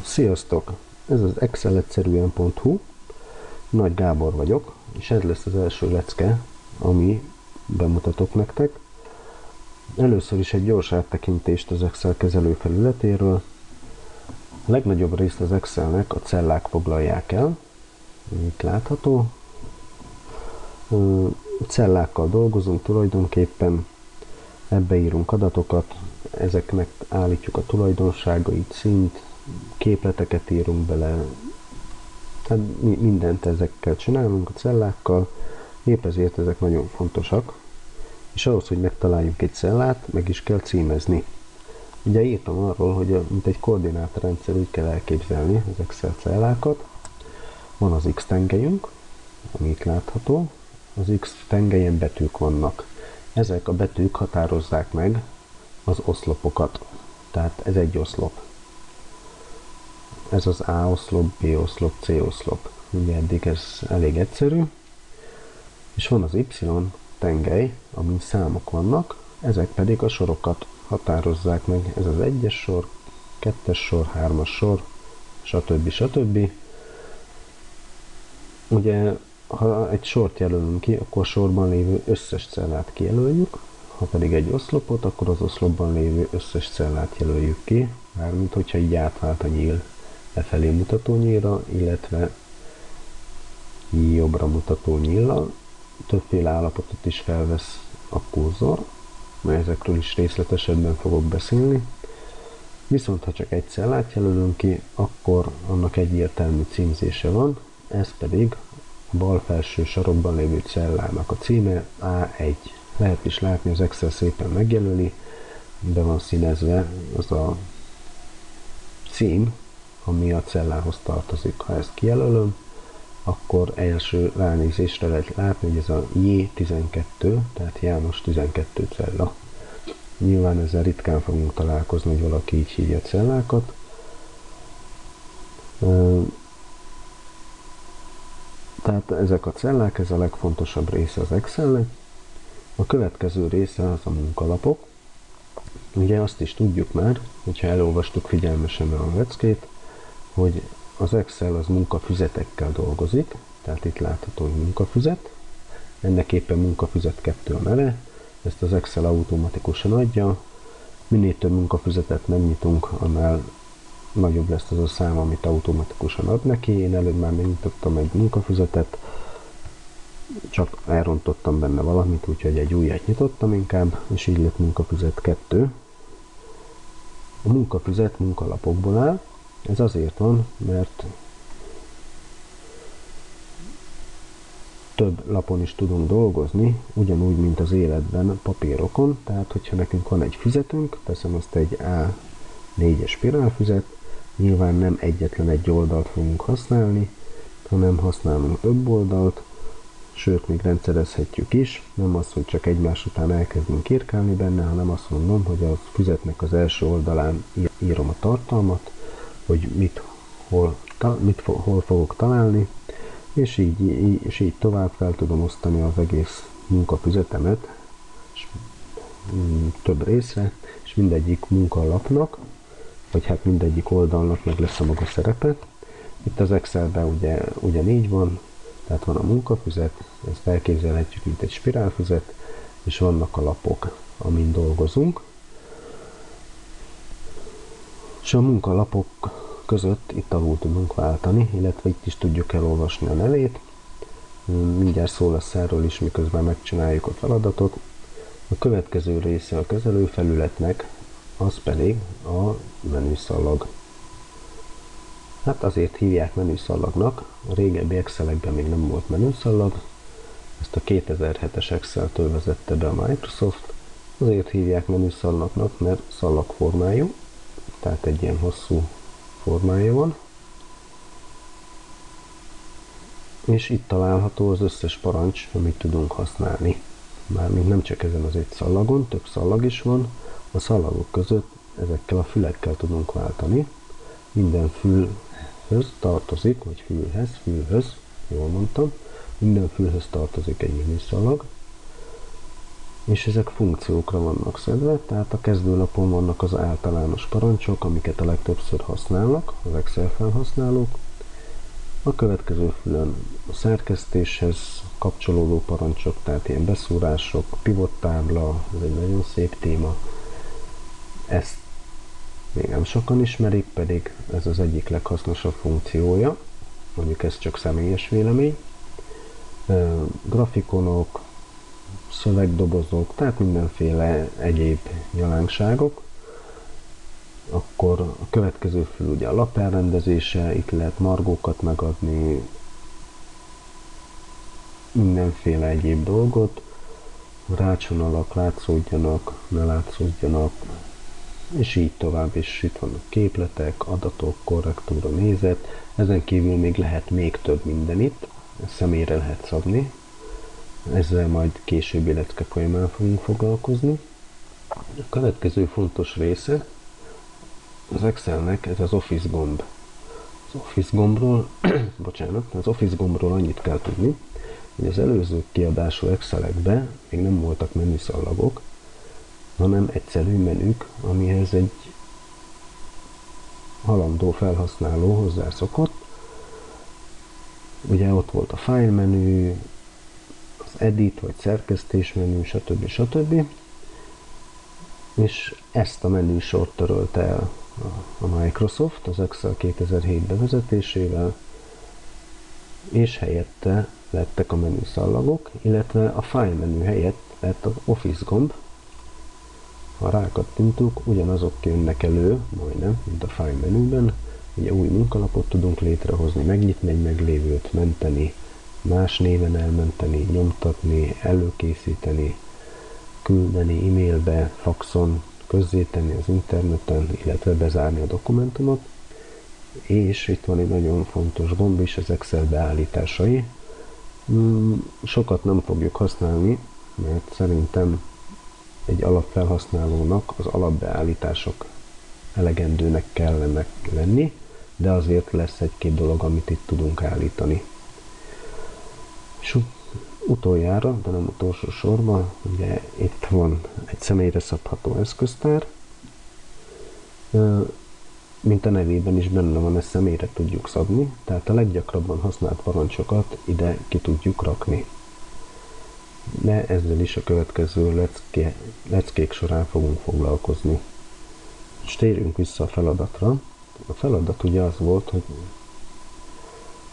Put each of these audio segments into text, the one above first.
Sziasztok! Ez az excelegyszerűen.hu. Nagy Gábor vagyok, és ez lesz az első lecke, ami bemutatok nektek. Először is egy gyors áttekintést az Excel kezelő felületéről. A legnagyobb részt az Excelnek a cellák foglalják el, itt látható. Cellákkal dolgozunk tulajdonképpen, ebbe írunk adatokat, ezeknek állítjuk a tulajdonságait, szint, képleteket írunk bele, tehát mindent ezekkel csinálunk a cellákkal, épp ezért ezek nagyon fontosak, és ahhoz, hogy megtaláljunk egy cellát, meg is kell címezni. Ugye írtam arról, hogy mint egy koordinátorrendszer úgy kell elképzelni az Excel cellákat. Van az X tengelyünk, ami itt látható, az X tengelyen betűk vannak. Ezek a betűk határozzák meg az oszlopokat, tehát ez egy oszlop. Ez az A oszlop, B oszlop, C oszlop. Ugye eddig ez elég egyszerű. És van az Y tengely, amin számok vannak, ezek pedig a sorokat határozzák meg. Ez az 1-es sor, 2-es sor, 3-as sor, stb. Ugye, ha egy sort jelölünk ki, akkor a sorban lévő összes cellát kijelöljük, ha pedig egy oszlopot, akkor az oszlopban lévő összes cellát jelöljük ki, mármint hogyha így átvált a nyíl lefelé mutató nyílra, illetve jobbra mutató nyíllal. Többféle állapotot is felvesz a kurzor, mert ezekről is részletesebben fogok beszélni. Viszont ha csak egy cellát jelölünk ki, akkor annak egyértelmű címzése van, ez pedig a bal felső sarokban lévő cellának a címe A1. Lehet is látni, az Excel szépen megjelöli, be van színezve az a cím, ami a cellához tartozik. Ha ezt kijelölöm, akkor első ránézésre lehet látni, hogy ez a J12, tehát János 12 cella. Nyilván ezzel ritkán fogunk találkozni, hogy valaki így hívja a cellákat. Tehát ezek a cellák, ez a legfontosabb része az Excelnek. A következő része az a munkalapok. Ugye azt is tudjuk már, hogyha elolvastuk figyelmesen a leckét, hogy az Excel az munkafüzetekkel dolgozik, tehát itt látható, hogy munkafüzet, ennek éppen munkafüzet 2 a neve, ezt az Excel automatikusan adja, minél több munkafüzetet megnyitunk, annál nagyobb lesz az a szám, amit automatikusan ad neki. Én előbb már megnyitottam egy munkafüzetet, csak elrontottam benne valamit, úgyhogy egy újat nyitottam inkább, és így lett munkafüzet 2. A munkafüzet munkalapokból áll, ez azért van, mert több lapon is tudunk dolgozni, ugyanúgy, mint az életben papírokon, tehát hogyha nekünk van egy füzetünk, teszem azt egy A4-es spirálfüzet, nyilván nem egyetlen egy oldalt fogunk használni, hanem használunk több oldalt, sőt, még rendszerezhetjük is, nem az, hogy csak egymás után elkezdünk írkálni benne, hanem azt mondom, hogy a füzetnek az első oldalán írom a tartalmat, hogy hol fogok találni, és így tovább fel tudom osztani az egész munkafüzetemet több részre, és mindegyik munkalapnak, vagy hát mindegyik oldalnak meg lesz a maga szerepe. Itt az Excelben ugyanígy van, tehát van a munkafüzet, ezt elképzelhetjük, mint egy spirálfüzet, és vannak a lapok, amin dolgozunk. És a munkalapok között itt alul tudunk váltani, illetve itt is tudjuk elolvasni a nevét. Mindjárt szó lesz erről is, miközben megcsináljuk a feladatot. A következő része a kezelőfelületnek, az pedig a menüszalag. Hát azért hívják menüszalagnak, a régebbi Excelekben még nem volt menüszalag, ezt a 2007-es Excel-től vezette be a Microsoft. Azért hívják menüszalagnak, mert szalagformájú, tehát egy ilyen hosszú formája van. És itt található az összes parancs, amit tudunk használni. Mármint nem csak ezen az egy szallagon, több szallag is van. A szallagok között ezekkel a fülekkel tudunk váltani. Minden fülhöz tartozik, vagy fülhöz, jól mondtam, minden fülhöz tartozik egy menüszalag. és ezek funkciókra vannak szedve, tehát a kezdőlapon vannak az általános parancsok, amiket a legtöbbször használnak az Excel felhasználók. A következő fülön a szerkesztéshez kapcsolódó parancsok, tehát ilyen beszúrások, pivottábla, ez egy nagyon szép téma. Ezt még nem sokan ismerik, pedig ez az egyik leghasznosabb funkciója, mondjuk ez csak személyes vélemény. Grafikonok, szövegdobozok, tehát mindenféle egyéb nyalánkságok. Akkor a következő fül ugye a lap elrendezése, itt lehet margókat megadni, mindenféle egyéb dolgot, rácsvonalak látszódjanak, ne látszódjanak, és így tovább, és itt vannak képletek, adatok, korrektúra, nézet, ezen kívül még lehet még több minden itt, ezt személyre lehet szabni, ezzel majd későbbi lecke folyamán fogunk foglalkozni. A következő fontos része az Excelnek ez az Office gomb. Az Office gombról, az Office gombról annyit kell tudni, hogy az előző kiadású Excelekben még nem voltak menüszallagok, hanem egyszerű menük, amihez egy halandó felhasználó hozzászokott. Ugye ott volt a file menü, az edit vagy szerkesztés menü, stb. És ezt a menüsort törölte el a Microsoft az Excel 2007 bevezetésével, és helyette lettek a menüszallagok, illetve a file menü helyett lett az Office gomb. Ha rákattintunk, ugyanazok jönnek elő, majdnem, mint a file menüben. Ugye új munkalapot tudunk létrehozni, megnyitni egy meglévőt, menteni, más néven elmenteni, nyomtatni, előkészíteni, küldeni e-mailbe, faxon, közzétenni az interneten, illetve bezárni a dokumentumot. És itt van egy nagyon fontos gomb is, az Excel beállításai. Sokat nem fogjuk használni, mert szerintem egy alapfelhasználónak az alapbeállítások elegendőnek kellene lenni, de azért lesz egy-két dolog, amit itt tudunk állítani. És utoljára, de nem utolsó sorban, ugye itt van egy személyre szabható eszköztár, mint a nevében is benne van, ezt személyre tudjuk szabni, tehát a leggyakrabban használt parancsokat ide ki tudjuk rakni. De ezzel is a következő leckék során fogunk foglalkozni. És térjünk vissza a feladatra. A feladat ugye az volt, hogy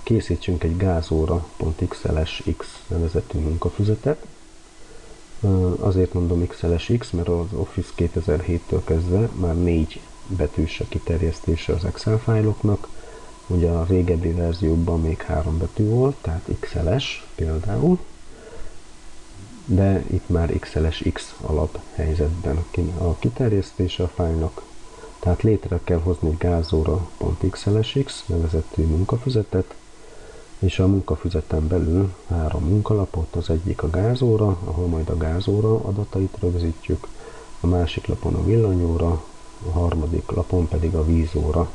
készítsünk egy gázóra.xls-x nevezetű munkafüzetet. Azért mondom XLS-X, mert az Office 2007-től kezdve már 4 betűs a kiterjesztése az Excel fájloknak. Ugye a régebbi verziókban még 3 betű volt, tehát XLS például, de itt már XLS-X alap helyzetben a kiterjesztése a fájlnak. Tehát létre kell hozni egy gázóra.xls-x nevezetű munkafüzetet, és a munkafüzeten belül 3 munkalapot, az egyik a gázóra, ahol majd a gázóra adatait rögzítjük, a másik lapon a villanyóra, a harmadik lapon pedig a vízóra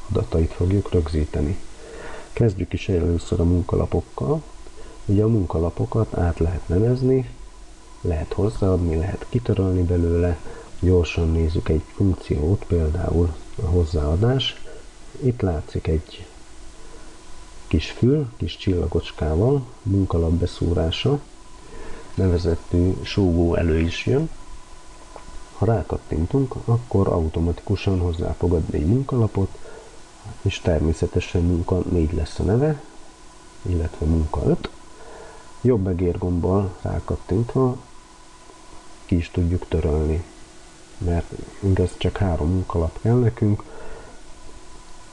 adatait fogjuk rögzíteni. Kezdjük is először a munkalapokkal. Ugye a munkalapokat át lehet nevezni, lehet hozzáadni, lehet kitörölni belőle. Gyorsan nézzük egy funkciót, például a hozzáadás. Itt látszik egy kis fül, kis csillagocskával, munkalap beszúrása nevezetű súgó elő is jön. Ha rákattintunk, akkor automatikusan hozzá fog adni egy munkalapot, és természetesen munka 4 lesz a neve, illetve munka 5. Jobb egérgombbal rákattintva ki is tudjuk törölni, mert igaz, csak 3 munkalap kell nekünk,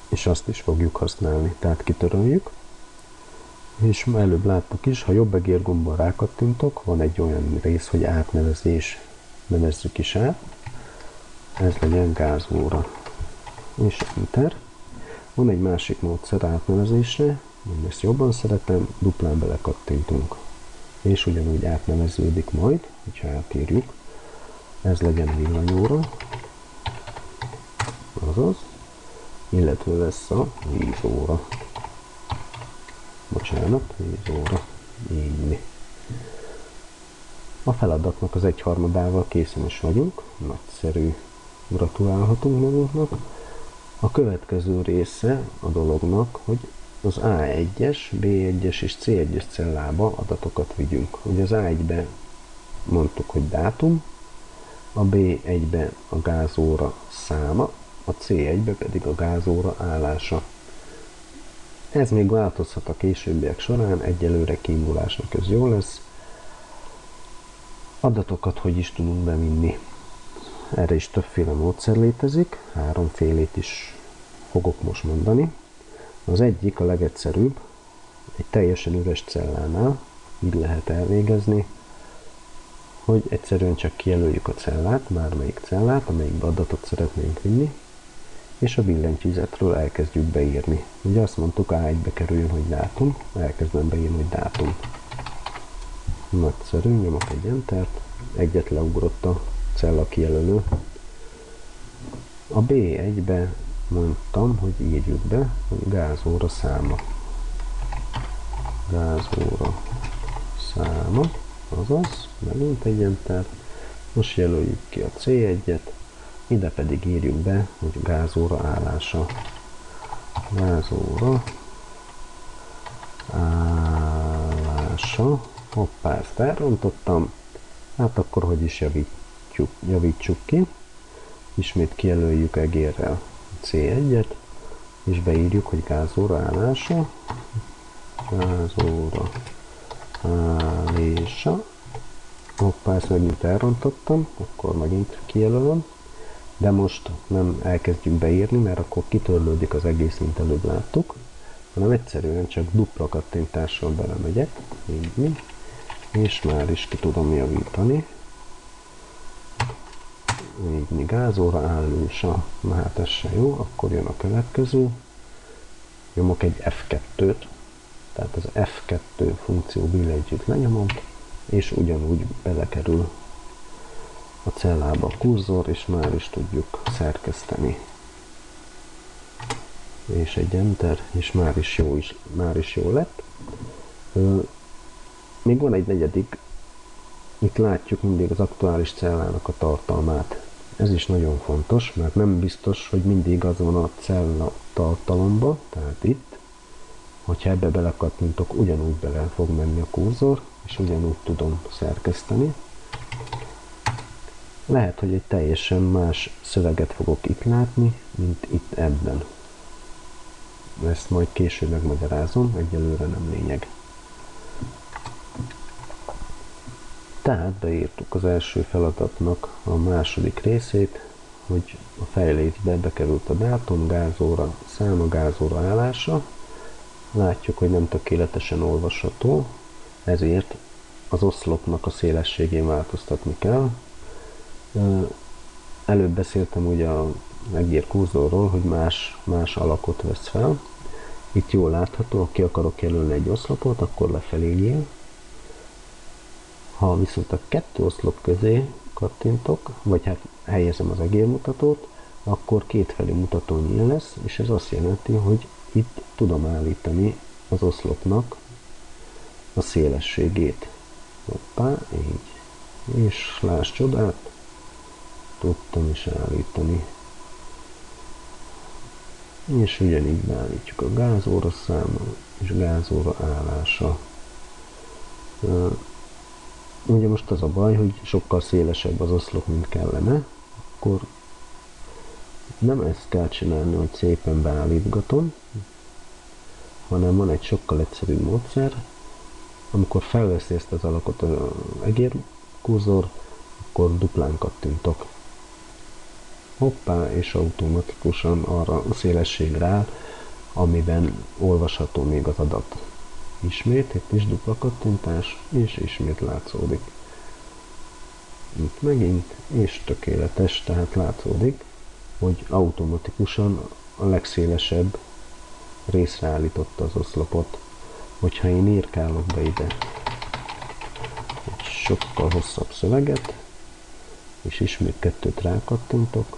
és azt is fogjuk használni, tehát kitöröljük. És már előbb láttuk is, ha jobb egérgombbal rákattintok, van egy olyan rész, hogy átnevezés, nevezzük is át, ez legyen gázóra, és enter. Van egy másik módszer átnevezésre, én ezt jobban szeretem, duplán belekattintunk, és ugyanúgy átneveződik majd, hogyha átírjuk, ez legyen villanyóra, azaz, illetve lesz a vízóra. Bocsánat, vízóra, így. A feladatnak az 1/3-ával készen is vagyunk, nagyszerű, gratulálhatunk magunknak. A következő része a dolognak, hogy az A1-es, B1-es és C1-es cellába adatokat vigyünk. Ugye az A1-be mondtuk, hogy dátum, a B1-be a gázóra száma, a C1-be pedig a gázóra állása. Ez még változhat a későbbiek során, egyelőre kiindulásnak ez jó lesz. Adatokat hogy is tudunk bevinni? Erre is többféle módszer létezik, 3-félét is fogok most mondani. Az egyik, a legegyszerűbb, egy teljesen üres cellánál így lehet elvégezni, hogy egyszerűen csak kijelöljük a cellát, bármelyik cellát, amelyikbe adatot szeretnénk vinni, és a billentyűzetről elkezdjük beírni. Ugye azt mondtuk, A1-be kerüljön, hogy dátum, elkezdem beírni, hogy dátum. Nagyszerű, nyomok egy Entert, egyet leugrott a cella kijelölő. A B1-be mondtam, hogy írjuk be, hogy gázóra száma. Gázóra száma, azaz, megint egy Enter. Most jelöljük ki a C1-et, ide pedig írjuk be, hogy gázóra állása. Gázóra állása. Hoppá, ezt elrontottam. Hát akkor hogy is javítsuk ki. Ismét kijelöljük egérrel C1-et, és beírjuk, hogy gázóra állása. Gázóra állása. Hoppá, ezt megint elrontottam, akkor megint kijelölöm. De most nem elkezdjük beírni, mert akkor kitörlődik az egész, mint előbb láttuk, hanem egyszerűen csak dupla kattintással belemegyek, így, és már is ki tudom javítani. Így, gázóra állása, na hát ez se jó, akkor jön a következő. Nyomok egy F2-t, tehát az F2 funkció billentyűt lenyomom, és ugyanúgy belekerül a cellába a kurzor, és már is tudjuk szerkeszteni. És egy Enter, és már is jó lett. Még van egy negyedik, itt látjuk mindig az aktuális cellának a tartalmát. Ez is nagyon fontos, mert nem biztos, hogy mindig az van a cella tartalomba, tehát itt, hogyha ebbe belekattintok, ugyanúgy bele fog menni a kurzor, és ugyanúgy tudom szerkeszteni. Lehet, hogy egy teljesen más szöveget fogok itt látni, mint itt ebben. Ezt majd később megmagyarázom, egyelőre nem lényeg. Tehát beírtuk az első feladatnak a második részét, hogy a fejlécbe bekerült a dátum, gázóra száma, gázóra állása. Látjuk, hogy nem tökéletesen olvasható, ezért az oszlopnak a szélességén változtatni kell. Előbb beszéltem ugye a egér kurzorról, hogy más alakot vesz fel. Itt jól látható, ha ki akarok jelölni egy oszlopot, akkor lefelé nyíl. Ha viszont a kettő oszlop közé kattintok, vagy hát helyezem az egérmutatót, akkor kétfelé mutató nyíl lesz, és ez azt jelenti, hogy itt tudom állítani az oszlopnak a szélességét. Hoppá, így. És láss csodát, tudtam is állítani. És ugyanígy beállítjuk a gázóra száma és gázóra állása. Ugye most az a baj, hogy sokkal szélesebb az oszlop, mint kellene, akkor nem ezt kell csinálni, hogy szépen beállítgatom, hanem van egy sokkal egyszerűbb módszer, amikor felveszi ezt az alakot az egér kurzor, akkor duplán kattintok. Hoppá, és automatikusan arra a szélességre áll, amiben olvasható még az adat. Ismét, itt is dupla kattintás, és ismét látszódik. Itt megint, és tökéletes, tehát látszódik, hogy automatikusan a legszélesebb részre állította az oszlopot. Hogyha én írkálok be ide egy sokkal hosszabb szöveget, és ismét kettőt rákattintok,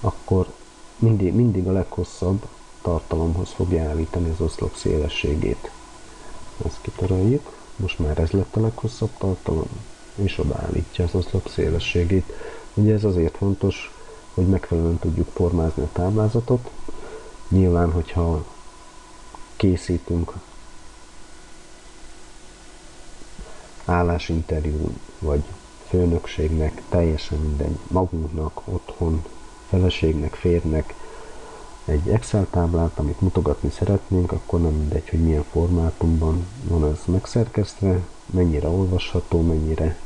akkor mindig a leghosszabb tartalomhoz fogja állítani az oszlop szélességét. Ezt kitöröljük, most már ez lett a leghosszabb tartalom, és odaállítja az oszlop szélességét. Ugye ez azért fontos, hogy megfelelően tudjuk formázni a táblázatot. Nyilván, hogyha készítünk állásinterjú, vagy főnökségnek, teljesen mindegy, magunknak, otthon, feleségnek, férjnek egy Excel táblát, amit mutogatni szeretnénk, akkor nem mindegy, hogy milyen formátumban van ez megszerkesztve, mennyire olvasható, mennyire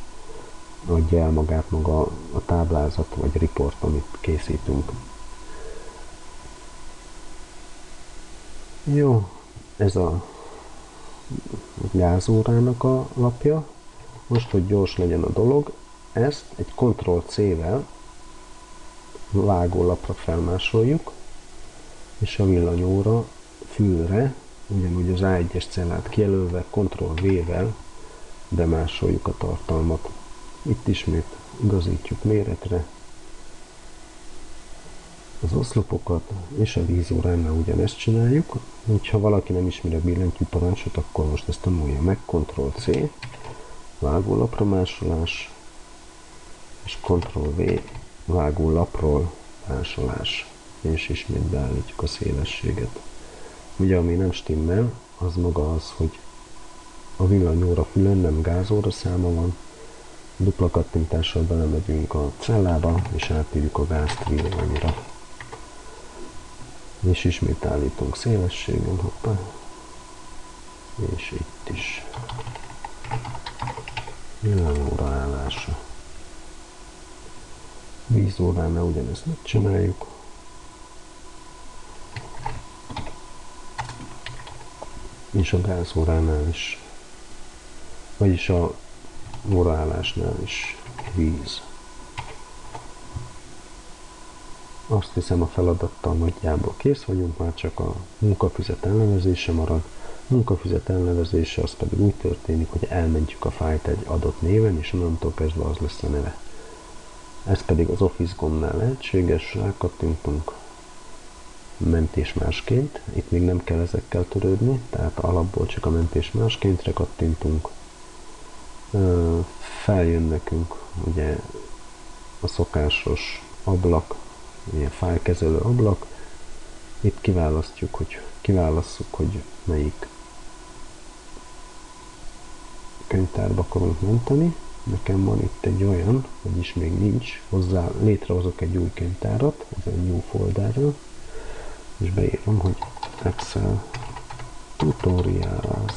adja el magát maga a táblázat vagy riport, amit készítünk. Jó, ez a gázórának a lapja. Most, hogy gyors legyen a dolog, ezt egy Ctrl-C-vel vágólapra felmásoljuk, és a villanyóra fülre, ugyanúgy az A1-es cellát kijelölve, Ctrl-V-vel bemásoljuk a tartalmat. Itt ismét igazítjuk méretre az oszlopokat, és a vízóránál ugyanezt csináljuk. Ha valaki nem ismeri a billentyű parancsot, akkor most ezt tanulja meg, Ctrl-C, vágólapra másolás, és Ctrl-V, vágólapról másolás, és ismét beállítjuk a szélességet. Ugye, ami nem stimmel, az maga az, hogy a villanyóra fülön nem gázóra száma van, dupla kattintással belemegyünk a cellába, és átírjuk a gázt villanyra. És ismét állítunk szélességen, hoppá, és itt is villanyóra állása. Vízóránál ugyanezt megcsináljuk. És a gázóránál is, vagyis a óraállásnál is víz. Azt hiszem, a feladattal nagyjából kész vagyunk, már csak a munkafüzet elnevezése marad. A munkafüzet elnevezése az pedig úgy történik, hogy elmentjük a fájlt egy adott néven, és onnantól kezdve az lesz a neve. Ez pedig az Office gombnál lehetséges, rákattintunk mentés másként, itt még nem kell ezekkel törődni, tehát alapból csak a mentés máskéntre kattintunk. Feljön nekünk ugye a szokásos ablak, ilyen fájlkezelő ablak. Itt kiválasszuk, hogy melyik könyvtárba akarunk menteni. Nekem van itt egy olyan, vagyis még nincs, hozzá létrehozok egy új könyvtárat, ez egy new folderről, és beírom, hogy Excel Tutorials,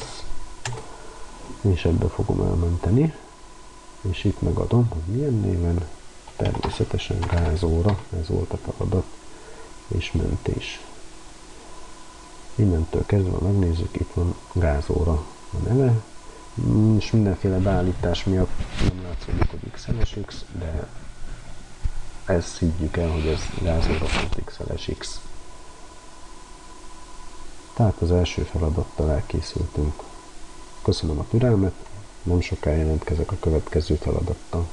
és ebbe fogom elmenteni, és itt megadom, hogy milyen néven, természetesen gázóra, ez volt a feladat, és mentés. Innentől kezdve megnézzük, itt van gázóra a neve, és mindenféle beállítás miatt nem látszódik, hogy XLSX, de ezt higgyük el, hogy ez gázóra.xlsx. Tehát az első feladattal elkészültünk. Köszönöm a türelmet, nem sokára jelentkezek a következő feladattal.